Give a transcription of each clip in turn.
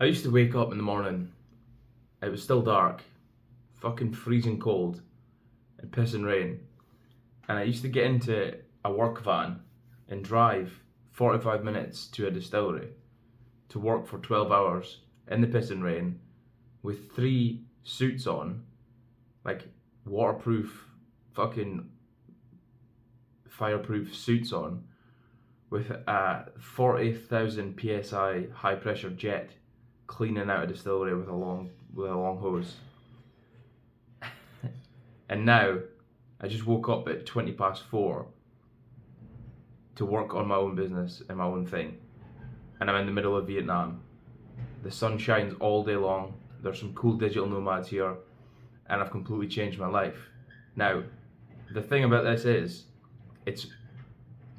I used to wake up in the morning, it was still dark, fucking freezing cold, and pissing rain. And I used to get into a work van and drive 45 minutes to a distillery to work for 12 hours in the pissing rain with 3 suits on, like waterproof, fucking fireproof suits on, with a 40,000 psi high pressure jet cleaning out a distillery with a long hose. And now I just woke up at 20 past 4 to work on my own business and my own thing, and I'm in the middle of Vietnam. The sun shines all day long. There's some cool digital nomads here, and I've completely changed my life. Now, the thing about this is, it's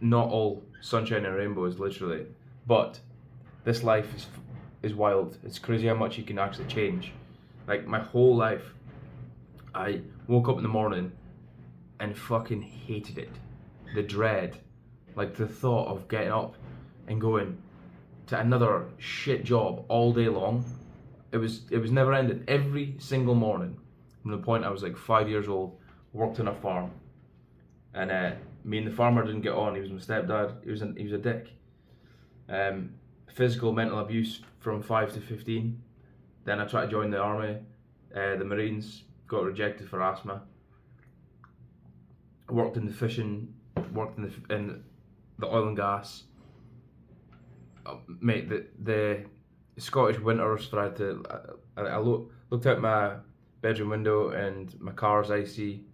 not all sunshine and rainbows, literally, but this life is wild. It's crazy how much you can actually change. Like, my whole life, I woke up in the morning and fucking hated it. The dread, like the thought of getting up and going to another shit job all day long. It was never ending. Every single morning, from the point I was like 5 years old, worked on a farm, and me and the farmer didn't get on. He was my stepdad. He was a dick. Physical, mental abuse from 5 to 15. Then I tried to join the army, the Marines. Got rejected for asthma. Worked in the fishing, worked in the oil and gas. Mate, the Scottish winters. I looked out my bedroom window and my car's icy.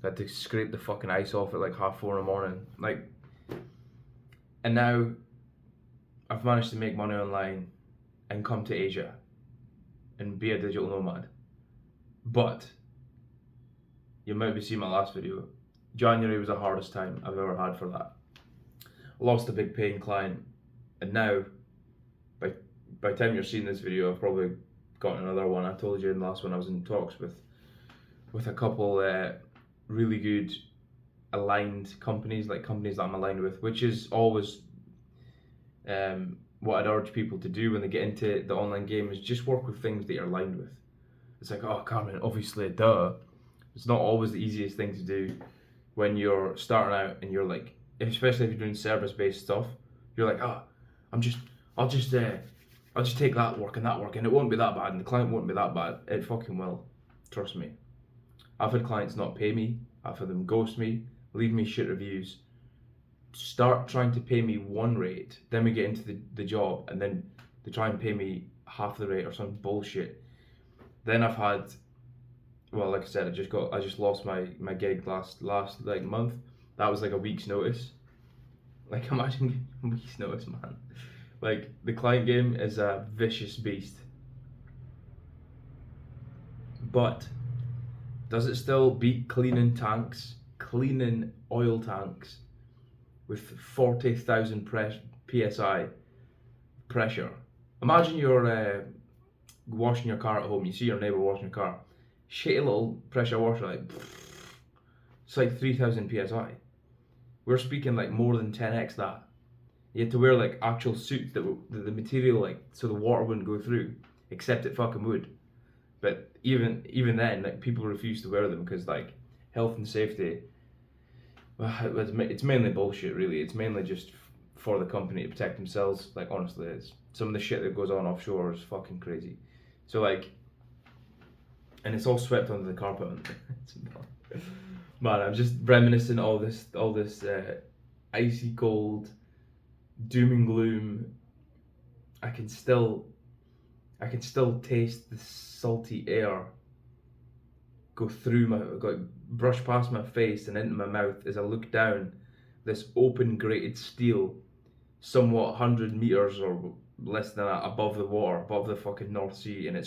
I had to scrape the fucking ice off at like 4:30 in the morning. Like, and now I've managed to make money online and come to Asia and be a digital nomad. But you might have seen my last video. January was the hardest time I've ever had for that. I lost a big paying client, and now, by the time you're seeing this video, I've probably got another one. I told you in the last one I was in talks with a couple really good aligned companies, like companies that I'm aligned with, which is always what I'd urge people to do when they get into the online game, is just work with things that you're aligned with. It's like, oh, Carmen, obviously, duh. It's not always the easiest thing to do when you're starting out and you're like, especially if you're doing service-based stuff, you're like, I'll just take that work and it won't be that bad and the client won't be that bad. It fucking will. Trust me. I've had clients not pay me. I've had them ghost me, leave me shit reviews, start trying to pay me one rate, then we get into the job and then they try and pay me half the rate or some bullshit. Then I've had, well, like I said, I just lost my gig last like month. That was like a week's notice. Like, imagine getting a week's notice, man. Like, the client game is a vicious beast. But does it still beat cleaning oil tanks with 40,000 psi pressure? Imagine you're washing your car at home. You see your neighbour washing your car. Shitty little pressure washer, like, it's like 3,000 psi. We're speaking like more than 10x that. You had to wear like actual suits that the material, like, so the water wouldn't go through, except it fucking would. But even then, like, people refuse to wear them because, like, health and safety. Well, it's mainly bullshit, really. It's mainly just for the company to protect themselves. Like, honestly, some of the shit that goes on offshore is fucking crazy. So, like, and it's all swept under the carpet. Man, I'm just reminiscing all this icy cold, doom and gloom. I can still taste the salty air go brush past my face and into my mouth as I look down this open grated steel, somewhat 100 meters or less than that above the water, above the fucking North Sea, and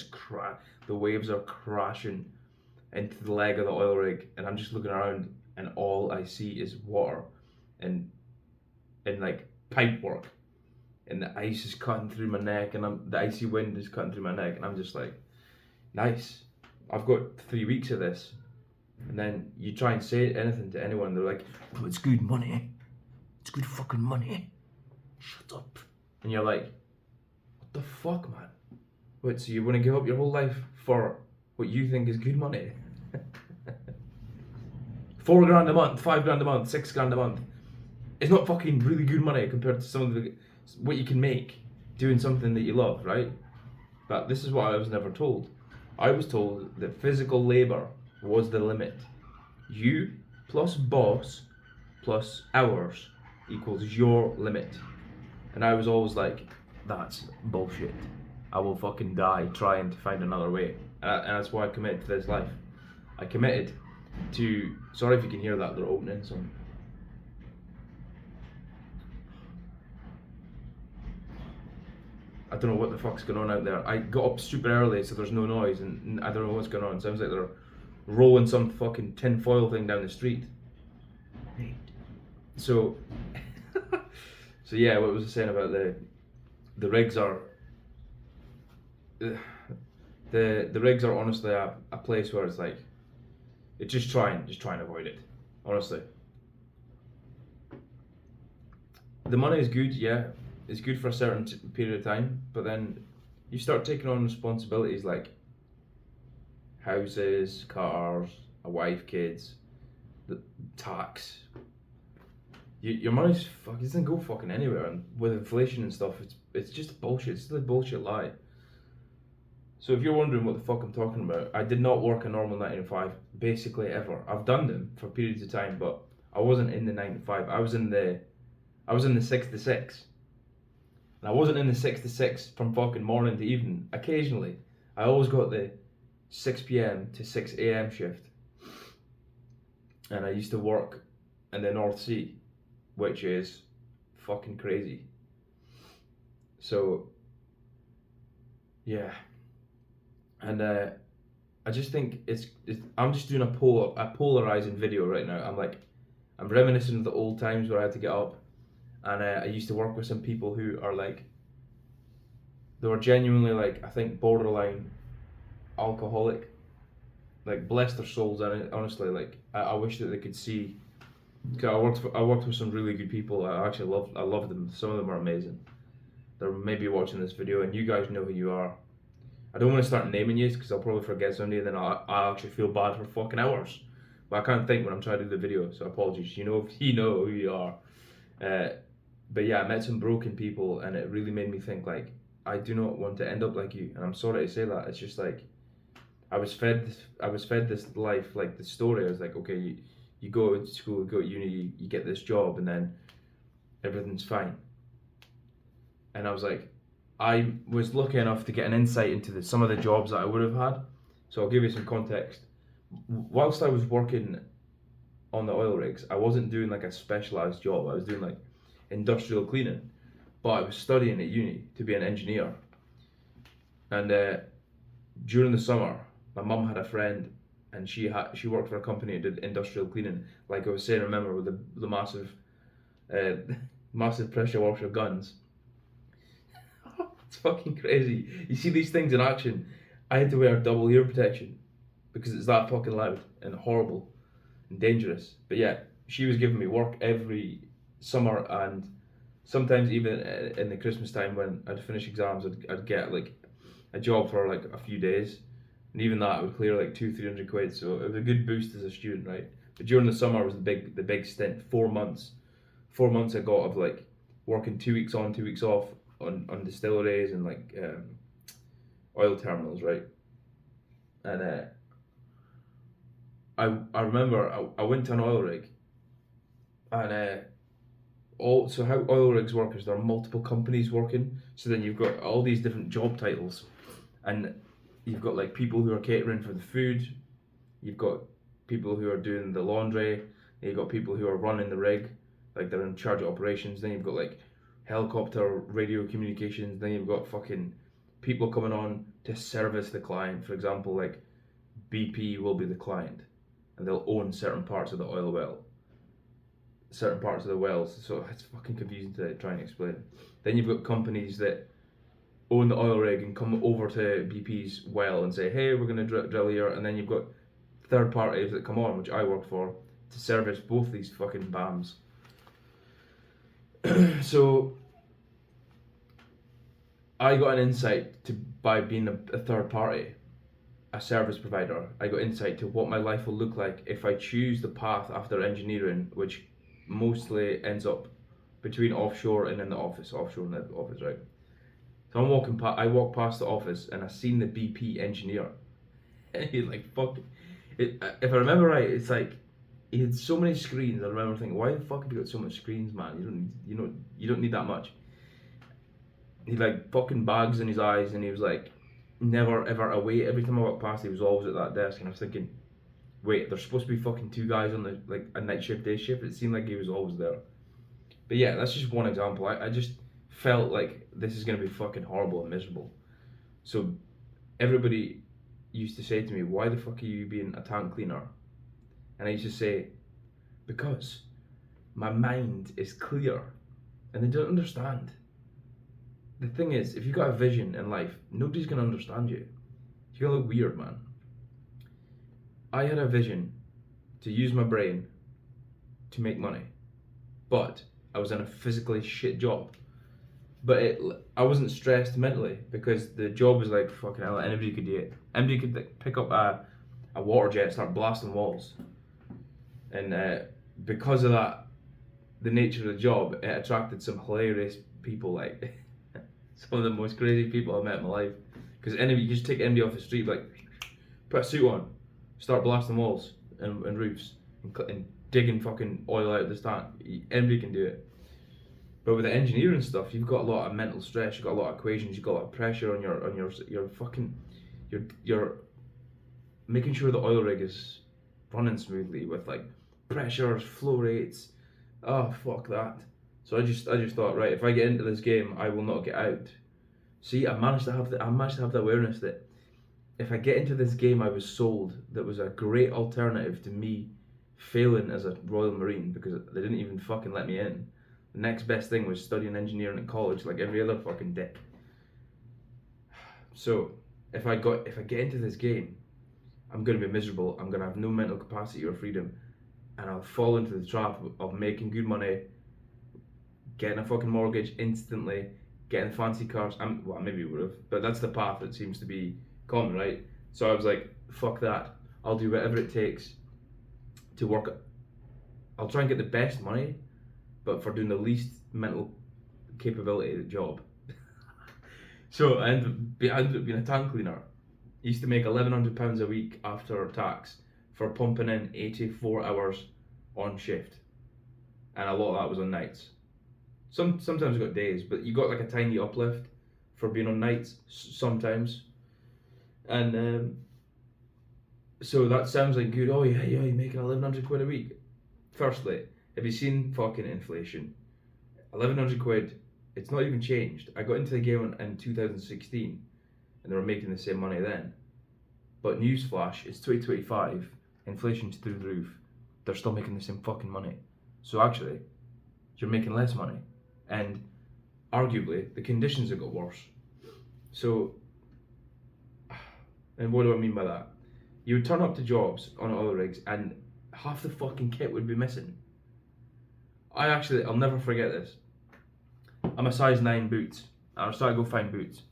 the waves are crashing into the leg of the oil rig, and I'm just looking around and all I see is water and like pipe work, and the ice is cutting through my neck, and the icy wind is cutting through my neck, and I'm just like, nice, I've got 3 weeks of this. And then you try and say anything to anyone, they're like, oh, it's good money, it's good fucking money, shut up. And you're like, what the fuck, man? What, so you want to give up your whole life for what you think is good money? £4 grand a month, £5 grand a month, £6 grand a month. It's not fucking really good money compared to some of the what you can make doing something that you love, right? But this is what I was never told. I was told that physical labor was the limit. You plus boss plus hours equals your limit. And I was always like, that's bullshit. I will fucking die trying to find another way. And that's why I committed to this life. I committed to. Sorry if you can hear that, they're opening some. I don't know what the fuck's going on out there. I got up super early so there's no noise, and I don't know what's going on. It sounds like they're rolling some fucking tin foil thing down the street. So, so yeah, what was I saying about the rigs are the rigs are honestly a place where it's like, it's just try and avoid it. Honestly, the money is good, yeah, it's good for a certain period of time, but then you start taking on responsibilities like houses, cars, a wife, kids, the tax. Your money's it doesn't go fucking anywhere, and with inflation and stuff, it's just bullshit. It's a bullshit lie. So if you're wondering what the fuck I'm talking about, I did not work a normal 9 to 5 basically ever. I've done them for periods of time, but I wasn't in the 9 to 5. I was in the 6 to 6. And I wasn't in the 6 to 6 from fucking morning to evening. Occasionally, I always got the 6 p.m. to 6 a.m. shift. And I used to work in the North Sea, which is fucking crazy. So, yeah. And I just think it's I'm just doing a polarizing video right now. I'm reminiscing of the old times where I had to get up, and I used to work with some people who are like, they were genuinely like, I think borderline alcoholic, like bless their souls. And honestly, like I wish that they could see. Cause I worked with some really good people. I love them. Some of them are amazing. They're maybe watching this video, and you guys know who you are. I don't want to start naming you because I'll probably forget somebody, and then I'll actually feel bad for fucking hours. But I can't think when I'm trying to do the video, so apologies. You know who you are. But yeah, I met some broken people, and it really made me think, like, I do not want to end up like you. And I'm sorry to say that. It's just like I was fed this life, like the story. I was like, okay, you go to school, you go to uni, you get this job, and then everything's fine. And I was like, I was lucky enough to get an insight into some of the jobs that I would have had. So I'll give you some context. Whilst I was working on the oil rigs, I wasn't doing like a specialised job. I was doing like industrial cleaning, but I was studying at uni to be an engineer. And during the summer, my mum had a friend, and she worked for a company that did industrial cleaning. Like I was saying, remember, with the massive massive pressure washer guns. It's fucking crazy. You see these things in action. I had to wear double ear protection because it's that fucking loud and horrible and dangerous. But yeah, she was giving me work every summer, and sometimes even in the Christmas time when I'd finish exams, I'd get like a job for like a few days, and even that I would clear like 200-300 quid. So it was a good boost as a student, right? But during the summer was the big stint. 4 months I got of like working 2 weeks on, 2 weeks off on distilleries and like oil terminals, right? And I remember I went to an oil rig, and so how oil rigs work is there are multiple companies working. So then you've got all these different job titles, and you've got like people who are catering for the food, you've got people who are doing the laundry, you've got people who are running the rig, like they're in charge of operations. Then you've got like helicopter radio communications. Then you've got fucking people coming on to service the client. For example, like BP will be the client, and they'll own certain parts of the oil well, certain parts of the wells. So it's fucking confusing to try and explain. Then you've got companies that own the oil rig and come over to BP's well and say, hey, we're going to drill here. And then you've got third parties that come on, which I work for, to service both these fucking BAMs. So I got an insight by being a third party, a service provider. I got insight to what my life will look like if I choose the path after engineering, which mostly ends up between offshore and in the office, right? So I walk past the office and I seen the BP engineer. And he's like, fuck. If I remember right, it's like he had so many screens. I remember thinking, why the fuck have you got so much screens, man? You don't need that much. He had like fucking bags in his eyes, and he was like never ever away. Every time I walked past, he was always at that desk, and I was thinking, wait, there's supposed to be fucking two guys on the like a night shift, day shift. It seemed like he was always there. But yeah, that's just one example. I just felt like this is gonna be fucking horrible and miserable. So everybody used to say to me, why the fuck are you being a tank cleaner? And I used to say, because my mind is clear. And they don't understand. The thing is, if you've got a vision in life, nobody's going to understand you. You're going to look weird, man. I had a vision to use my brain to make money. But I was in a physically shit job. But I wasn't stressed mentally because the job was like, fucking hell, anybody could do it. Anybody could like, pick up a water jet and start blasting walls. And because of that, the nature of the job, it attracted some hilarious people, like some of the most crazy people I've met in my life. Because you just take anybody off the street, like, put a suit on, start blasting walls and roofs, and digging fucking oil out of the tank. Anybody can do it. But with the engineering stuff, you've got a lot of mental stress, you've got a lot of equations, you've got a lot of pressure on your fucking you're making sure the oil rig is running smoothly with like pressures, flow rates. Oh fuck that. So I just thought, right, if I get into this game, I will not get out. See, I managed to have the awareness that if I get into this game I was sold, that was a great alternative to me failing as a Royal Marine because they didn't even fucking let me in. The next best thing was studying engineering at college like every other fucking dick. So if I get into this game, I'm gonna be miserable, I'm gonna have no mental capacity or freedom, and I'll fall into the trap of making good money, getting a fucking mortgage instantly, getting fancy cars. Well, maybe would have, but that's the path that seems to be common, right? So I was like, fuck that. I'll do whatever it takes to work. I'll try and get the best money, but for doing the least mental capability of the job. So I ended up being a tank cleaner. I used to make £1,100 a week after tax for pumping in 84 hours on shift, and a lot of that was on nights. Sometimes I got days, but you got like a tiny uplift for being on nights sometimes, and so that sounds like good. Oh yeah, you're making £1,100 a week. Firstly, have you seen fucking inflation? £1,100, it's not even changed. I got into the game in 2016, and they were making the same money then. But newsflash, it's 2025, inflation's through the roof. They're still making the same fucking money. So actually, you're making less money. And arguably, the conditions have got worse. So, and what do I mean by that? You would turn up to jobs on oil rigs and half the fucking kit would be missing. I'll never forget this. I'm a size 9 boots. I was trying to go find boots.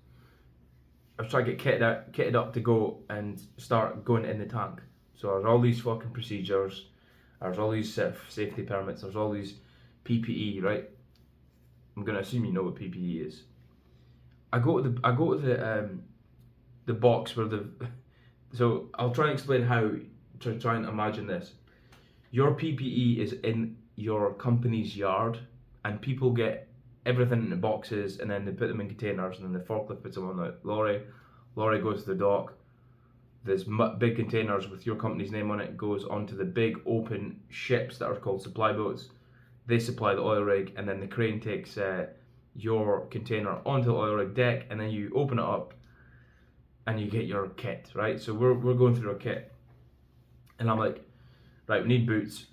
I was trying to get kitted up to go and start going in the tank. So there's all these fucking procedures, there's all these safety permits, there's all these PPE, right? I'm gonna assume you know what PPE is. I go to the box where so I'll try and explain how to try and imagine this. Your PPE is in your company's yard, and people get everything in the boxes, and then they put them in containers, and then the forklift puts them on the lorry. Lorry goes to the dock. There's big containers with your company's name on it, goes onto the big open ships that are called supply boats. They supply the oil rig, and then the crane takes your container onto the oil rig deck, and then you open it up, and you get your kit, right? So we're going through our kit, and I'm like, right, we need boots.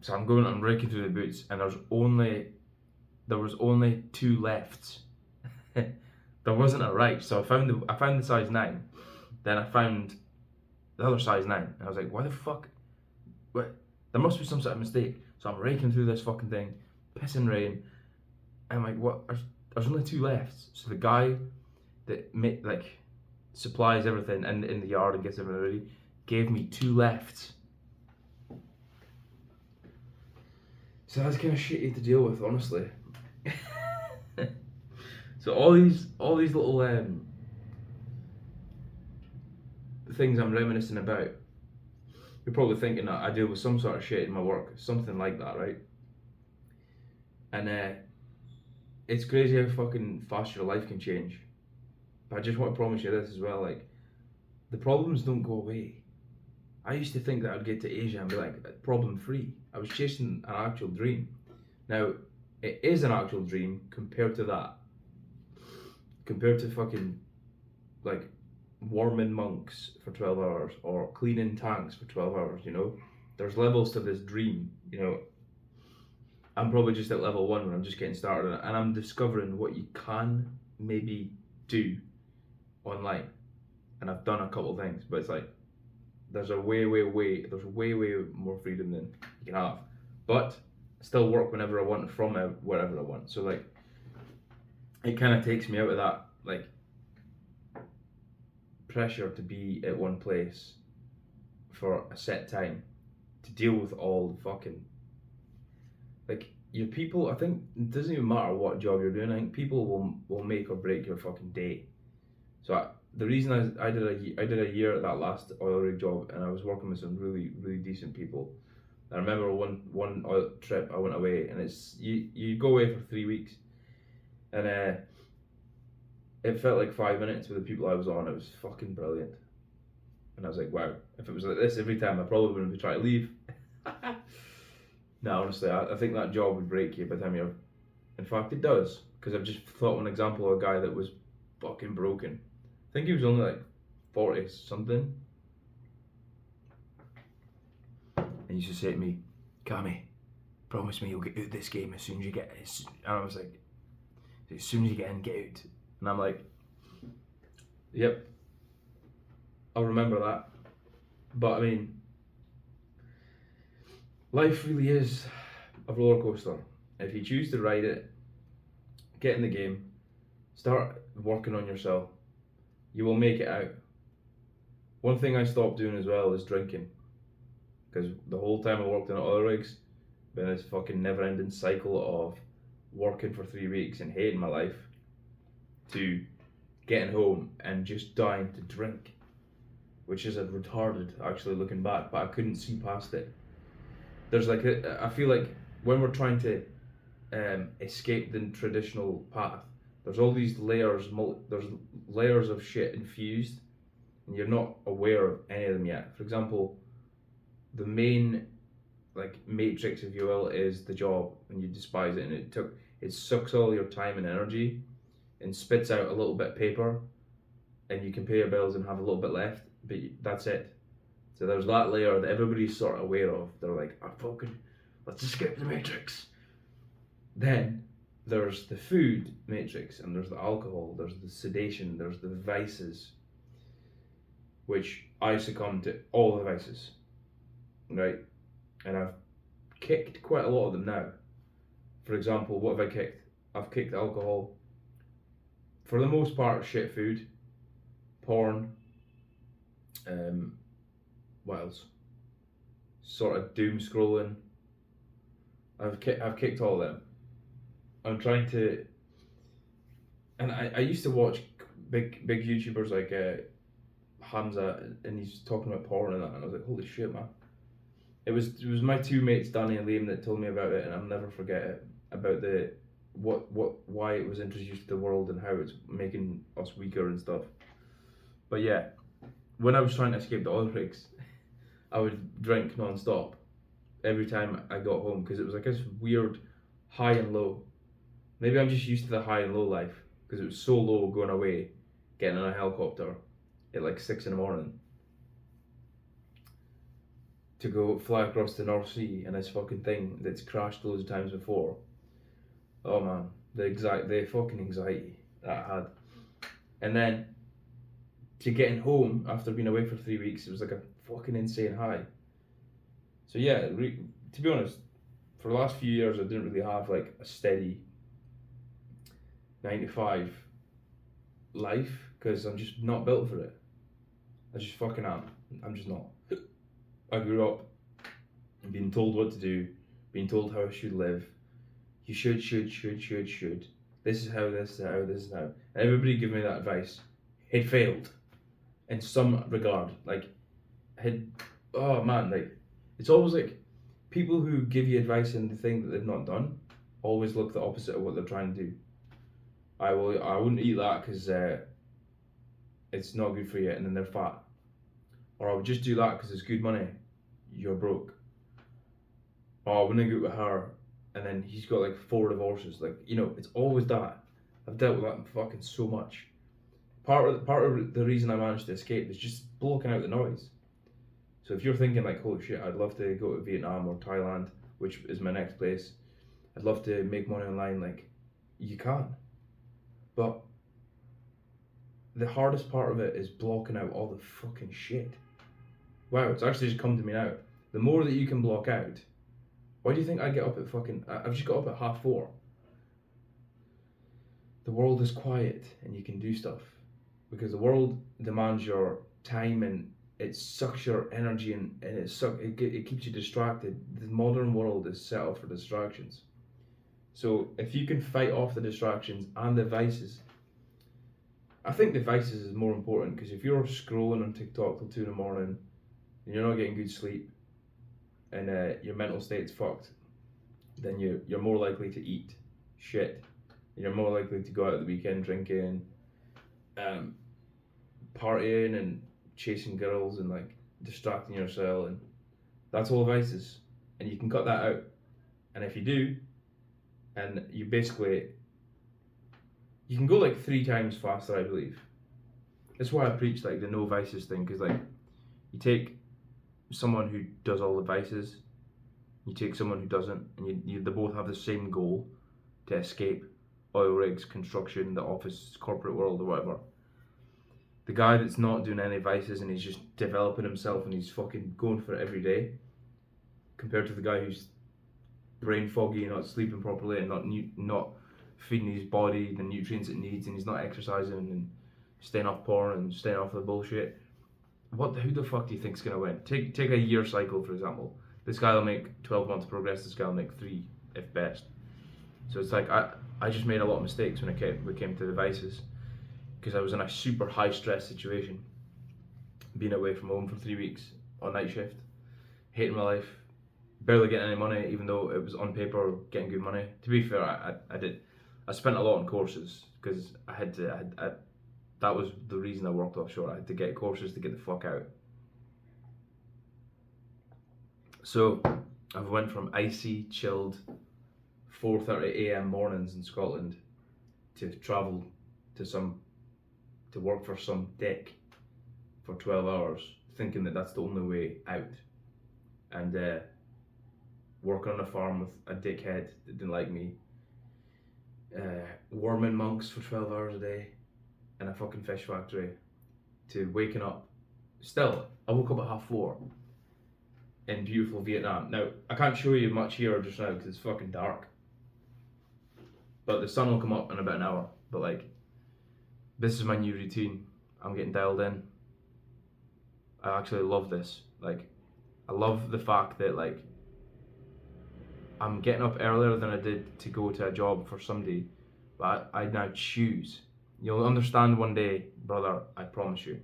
So I'm raking through the boots, and there was only 2 lefts. There wasn't a right, so I found the size 9. Then I found the other size 9, and I was like, why the fuck? What? There must be some sort of mistake. So I'm raking through this fucking thing, pissing rain. And I'm like, what? there's only 2 left. So the guy that supplies everything in the yard and gets everything ready gave me 2 left. So that's kind of shitty to deal with, honestly. So all these little things I'm reminiscing about, you're probably thinking that I deal with some sort of shit in my work, something like that, right? And it's crazy how fucking fast your life can change. But I just want to promise you this as well, like, the problems don't go away. I used to think that I'd get to Asia and be like, problem free. I was chasing an actual dream. Now, it is an actual dream compared to that. Compared to fucking, like, warming monks for 12 hours or cleaning tanks for 12 hours, you know? There's levels to this dream, you know? I'm probably just at level 1 when I'm just getting started, and I'm discovering what you can maybe do online. And I've done a couple of things, but it's like, there's way more freedom than you can have. But I still work whenever I want from wherever I want. So like, it kind of takes me out of that like pressure to be at one place for a set time to deal with all the fucking like your people. I think it doesn't even matter what job you're doing. I think people will make or break your fucking day. So the reason I did a year at that last oil rig job, and I was working with some really decent people. I remember one oil trip I went away, and it's you go away for 3 weeks, and it felt like 5 minutes with the people I was on. It was fucking brilliant, and I was like, wow, if it was like this every time, I probably wouldn't be trying to leave. No, honestly, I think that job would break you by the time you're. In fact, it does, because I've just thought of an example of a guy that was fucking broken. I think he was only like 40 something. And he used to say to me, Cammy, promise me you'll get out this game as soon as you get it. And I was like, as soon as you get in, get out. And I'm like, yep, I'll remember that. But I mean, life really is a roller coaster. If you choose to ride it, get in the game, start working on yourself, you will make it out. One thing I stopped doing as well is drinking, because the whole time I worked in oil rigs, been this fucking never-ending cycle of working for 3 weeks and hating my life, to getting home and just dying to drink, which is a retarded actually looking back, but I couldn't see past it. There's like I feel like when we're trying to escape the traditional path, there's all these layers, there's layers of shit infused, and you're not aware of any of them yet. For example, the main like matrix, if you will, is the job, and you despise it, and it sucks all your time and energy, and spits out a little bit of paper, and you can pay your bills and have a little bit left, but that's it. So there's that layer that everybody's sort of aware of. They're like, let's escape the matrix. Then there's the food matrix, and there's the alcohol, there's the sedation, there's the vices, which I succumb to all the vices, right? And I've kicked quite a lot of them now. For example, what have I kicked? I've kicked alcohol. For the most part, shit food, porn, what else? Sort of doom scrolling. I've kicked all of them. I'm trying to, and I used to watch big YouTubers like Hamza, and he's talking about porn and that, and I was like, holy shit, man. It was my 2 mates, Danny and Liam, that told me about it, and I'll never forget it, about why it was introduced to the world and how it's making us weaker and stuff. But yeah, when I was trying to escape the oil rigs, I would drink non-stop every time I got home, because it was like this weird high and low. Maybe I'm just used to the high and low life, because it was so low going away, getting on a helicopter at like 6 in the morning to go fly across the North Sea in this fucking thing that's crashed loads of times before. Oh man, the fucking anxiety that I had. And then to getting home after being away for 3 weeks, it was like a fucking insane high. So yeah, to be honest, for the last few years I didn't really have like a steady 9 to 5 life because I'm just not built for it. I just fucking am. I'm just not. I grew up being told what to do, being told how I should live. You should. This is how, this is how, this is how. And everybody gave me that advice. It failed in some regard. Like, oh man, like, it's always like people who give you advice in the thing that they've not done always look the opposite of what they're trying to do. I wouldn't eat that because it's not good for you, and then they're fat. Or I would just do that because it's good money. You're broke. Or I wouldn't go with her, and then he's got like 4 divorces. Like, it's always that. I've dealt with that fucking so much. Part of the reason I managed to escape is just blocking out the noise. So if you're thinking like, holy shit, I'd love to go to Vietnam or Thailand, which is my next place. I'd love to make money online. Like, you can. But the hardest part of it is blocking out all the fucking shit. Wow, it's actually just come to me now. The more that you can block out, why do you think I get up at I've just got up at 4:30. The world is quiet and you can do stuff. Because the world demands your time and it sucks your energy and it keeps you distracted. The modern world is set up for distractions. So if you can fight off the distractions and the vices, I think the vices is more important because if you're scrolling on TikTok till 2 in the morning and you're not getting good sleep and your mental state's fucked, then you're more likely to eat shit. You're more likely to go out at the weekend drinking, partying and chasing girls and like distracting yourself, and that's all vices. And you can cut that out. And if you do, and you can go like 3 times faster, I believe. That's why I preach like the no vices thing, because like you take someone who does all the vices, you take someone who doesn't, and they both have the same goal to escape oil rigs, construction, the office, corporate world, or whatever. The guy that's not doing any vices and he's just developing himself and he's fucking going for it every day, compared to the guy who's brain foggy, not sleeping properly, and not feeding his body the nutrients it needs, and he's not exercising and staying off porn and staying off the bullshit. Who the fuck do you think's gonna win? Take a year cycle, for example. This guy will make 12 months progress, this guy will make 3, if best. So it's like, I just made a lot of mistakes when we came to the vices, because I was in a super high stress situation, being away from home for 3 weeks on night shift, hating my life, barely getting any money, even though it was on paper getting good money. To be fair, I spent a lot on courses because that was the reason I worked offshore. I had to get courses to get the fuck out. So I went from icy, chilled 4:30 a.m. mornings in Scotland to travel to work for some dick for 12 hours, thinking that that's the only way out, and working on a farm with a dickhead that didn't like me, worming monks for 12 hours a day in a fucking fish factory, to waking up. Still, I woke up at 4:30 in beautiful Vietnam. Now, I can't show you much here just now because it's fucking dark, but the sun will come up in about an hour. But like, this is my new routine. I'm getting dialed in. I actually love this. Like, I love the fact that like I'm getting up earlier than I did to go to a job for somebody, but I now choose. You'll understand one day, brother, I promise you.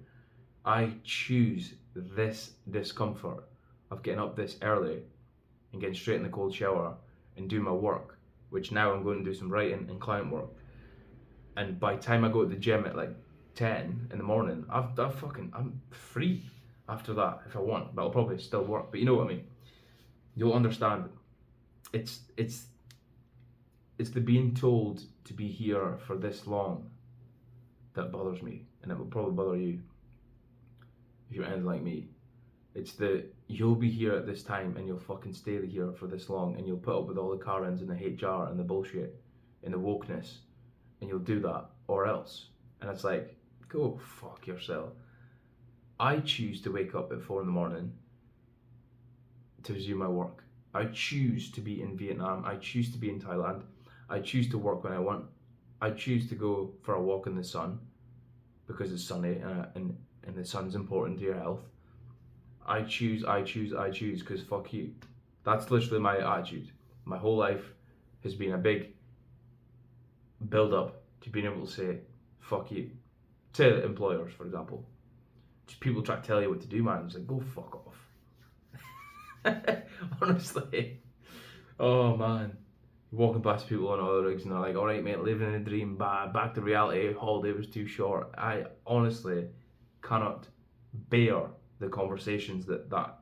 I choose this discomfort of getting up this early and getting straight in the cold shower and do my work, which now I'm going to do some writing and client work. And by the time I go to the gym at like 10 in the morning, I'm free after that if I want, but I'll probably still work. But you know what I mean. You'll understand. It's the being told to be here for this long that bothers me, and it will probably bother you if you're anything like me. It's the you'll be here at this time and you'll fucking stay here for this long, and you'll put up with all the Karens and the HR and the bullshit and the wokeness, and you'll do that or else. And it's like, go fuck yourself. I choose to wake up at 4 in the morning to resume my work. I choose to be in Vietnam. I choose to be in Thailand. I choose to work when I want. I choose to go for a walk in the sun because it's sunny and the sun's important to your health. I choose because fuck you. That's literally my attitude. My whole life has been a big build up to being able to say fuck you to employers, for example. Just people try to tell you what to do, man. It's like, go fuck off. Honestly. Oh man. Walking past people on oil rigs and they're like, alright mate, living in a dream, back to reality, holiday was too short. I honestly cannot bear the conversations that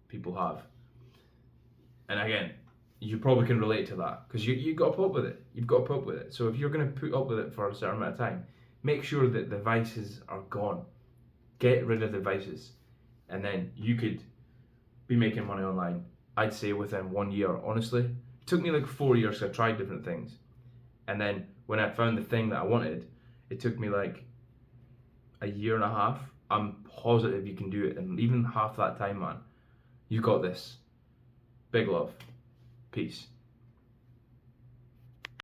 people have. And again, you probably can relate to that because you got to put up with it. You've got to put up with it. So if you're going to put up with it for a certain amount of time, make sure that the vices are gone. Get rid of the vices, and then you could be making money online. I'd say within 1 year. Honestly, it took me like 4 years. So I tried different things, and then when I found the thing that I wanted, it took me like a year and a half. I'm positive you can do it, and even half that time, man, you got this. Big love. Peace.